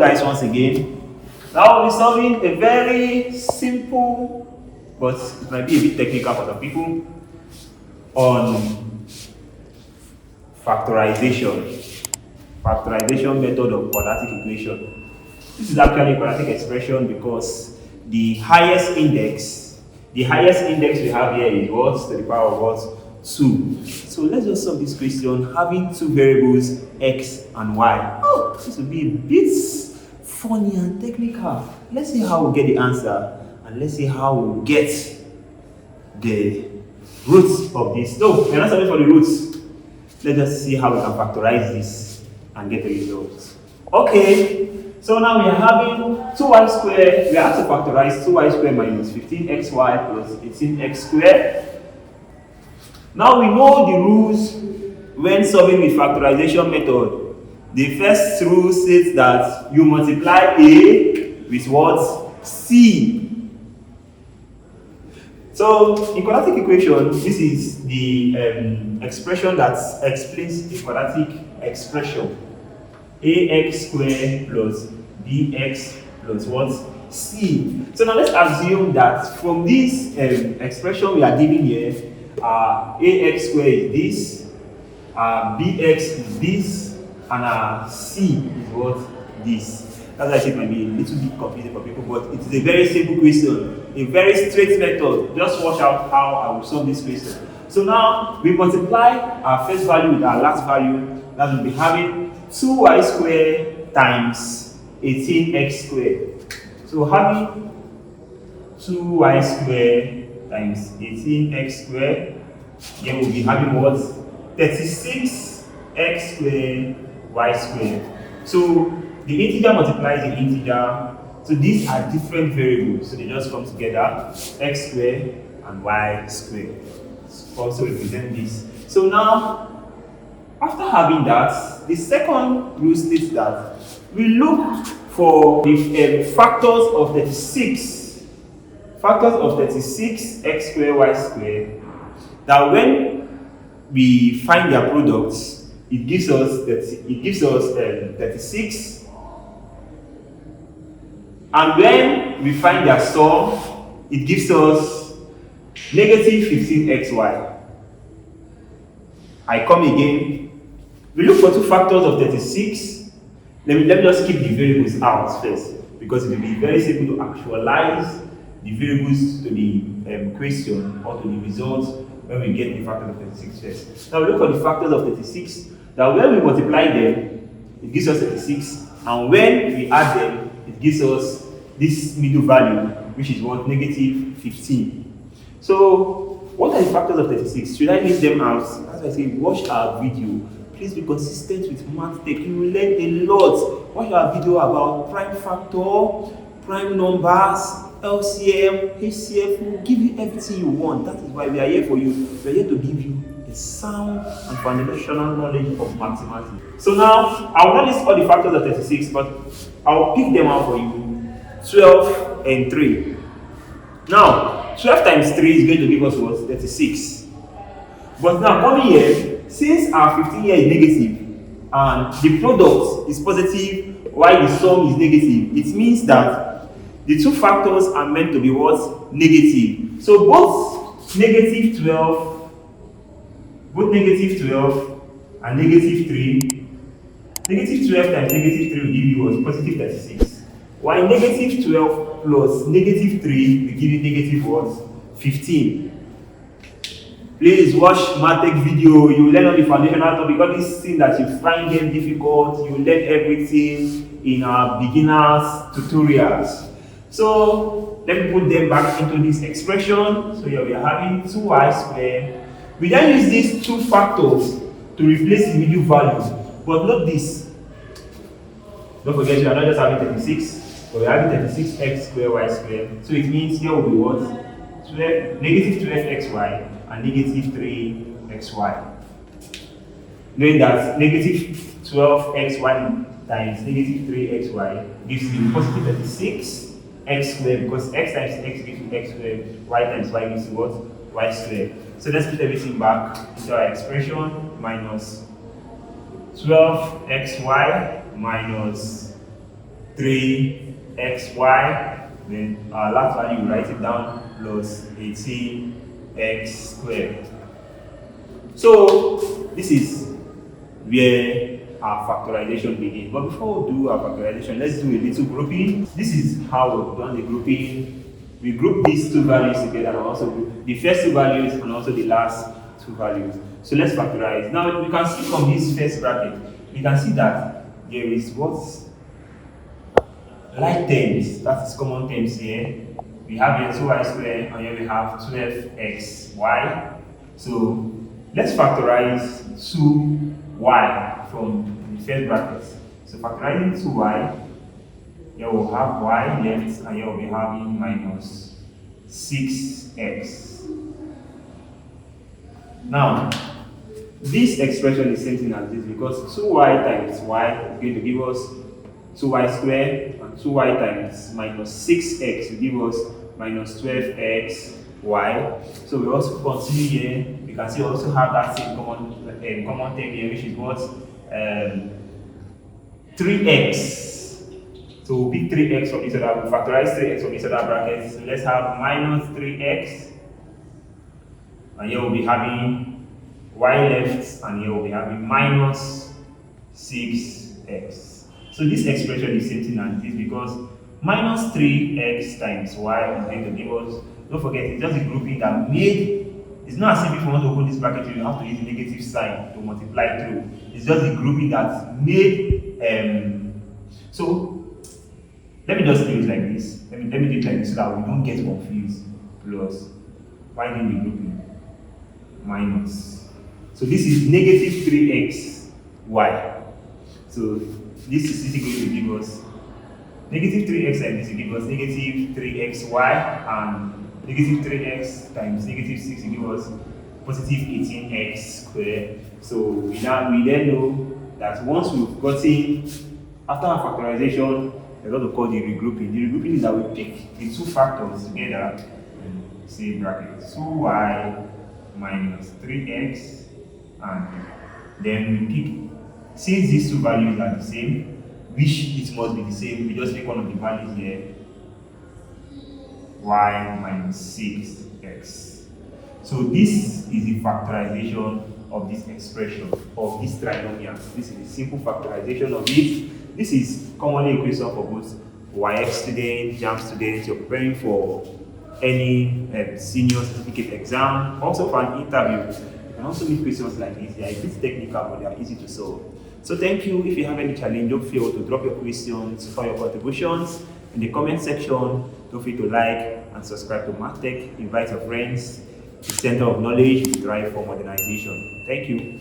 guys once again. Now we'll be solving a very simple, but it might be a bit technical for some people, on factorization method of quadratic equation. This is actually a quadratic expression because the highest index we have here is what? To the power of what? 2. So let's just solve this question having two variables x and y. Oh, this will be a bit funny and technical. Let's see how we'll get the answer, and let's see how we'll get the roots of this. No, we're not solving for the roots. Let's just see how we can factorize this and get the results. Okay, so now we are having 2y squared. We have to factorize 2y squared minus 15xy plus 18x squared. Now we know the rules when solving with factorization method. The first rule states that you multiply A with what? C. So in quadratic equation, this is the expression that explains the quadratic expression. Ax squared plus bx plus what? C. So now let's assume that from this expression we are given here, ax squared is this, bx is this, and c is what? This. That's why it might be a little bit confusing for people, but it is a very simple question, a very straight method. Just watch out how I will solve this question. So now we multiply our first value with our last value. That will be having 2y squared times 18x squared. So having 2y squared times 18x squared, then we'll be having what? 36x squared y squared. So the integer multiplies the integer. So these are different variables. So they just come together, x squared and y squared. Also represent this. So now, after having that, the second rule states that we look for the factors of 36. Factors of 36 x squared y squared. That when we find their products, it gives us 36. And when we find their sum, it gives us negative 15xy. I come again. We look for two factors of 36. Let me just keep the variables out first, because it will be very simple to actualize the variables to the question or to the results when we get the factors of 36 first. Now we look for the factors of 36. That when we multiply them, it gives us 36, and when we add them, it gives us this middle value, which is what? Negative 15. So, what are the factors of 36? Should I list them out? As I say, watch our video. Please be consistent with MathTech. You will learn a lot. Watch our video about prime factor, prime numbers, LCM, HCF. We will give you everything you want. That is why we are here for you. We are here to give you a sound and foundational knowledge of mathematics. So now, I will not list all the factors of 36, but I will pick them out for you. 12 and 3. Now, 12 times 3 is going to give us what? 36. But now, coming here, since our 15 here is negative and the product is positive while the sum is negative, it means that the two factors are meant to be what? Negative. So both negative 12 and negative 3, negative 12 times negative 3 will give you what? Positive 36. While negative 12 plus negative 3 will give you negative what? 15. Please watch MathTech video. You will learn all the foundational topic. All these things that you find them difficult, you will learn everything in our beginners tutorials. So let me put them back into this expression. So here we are having 2y squared. We then use these two factors to replace the middle value. But note this. Don't forget, we are not just having 36, but we are having 36x squared y squared. So it means here will be what? Negative 12xy and negative 3xy. Knowing that negative 12xy times negative 3xy gives you positive 36x squared, because x times x gives you x squared, y times y gives you what? Y squared. So let's put everything back into our expression. Minus 12xy minus 3xy, then our last value, we write it down, plus 18x squared. So this is where our factorization begins. But before we do our factorization, let's do a little grouping. This is how we've done the grouping. We group these two values together and also group the first two values and also the last two values. So let's factorize. Now we can see from this first bracket, we can see that there is what's like terms, that is common terms here. We have here 2y squared and here we have 12xy. So let's factorize 2y from the first bracket. So factorizing 2y, here we'll have y left and here we'll be having minus 6x. Now, this expression is same thing as this because 2y times y is going to give us 2y squared and 2y times minus 6x will give us minus 12xy. So we also continue here. We can see we also have that same common term here, which is what 3x. So we'll pick 3x from each other. We'll factorize 3x from each other brackets. So let's have minus 3x. And here we'll be having y left, and here we'll be having minus 6x. So this expression is same thing as this because minus 3x times y is going to give us, don't forget, it's just a grouping that made, it's not as if you want to open this bracket, you have to use the negative sign to multiply through. It's just a grouping that made, so let me just do it like this. Let me do it like this so that we don't get confused. Plus, why didn't we grouping? Minus. So this is negative 3xy. So this is going to give us negative 3x and this will give us negative 3xy, and negative 3x times negative 6 will give us positive 18x squared. So we then know that once we've gotten, after our factorization, we're going to call the regrouping. The regrouping is that we pick the two factors together and say bracket 2y minus 3x, and then we pick, since these two values are the same, which it must be the same, we just pick one of the values here, y minus 6x. So this is the factorization of this expression, of this trinomial. This is the simple factorization of it. This is commonly a question for both YF students, JAM students, you're preparing for any senior certificate exam, also for an interview. You can also meet questions like this. They are a bit technical, but they are easy to solve. So thank you. If you have any challenge, don't feel to drop your questions for your contributions in the comment section. Don't forget to like and subscribe to MathTech. Invite your friends. The center of knowledge, drive for modernization. Thank you.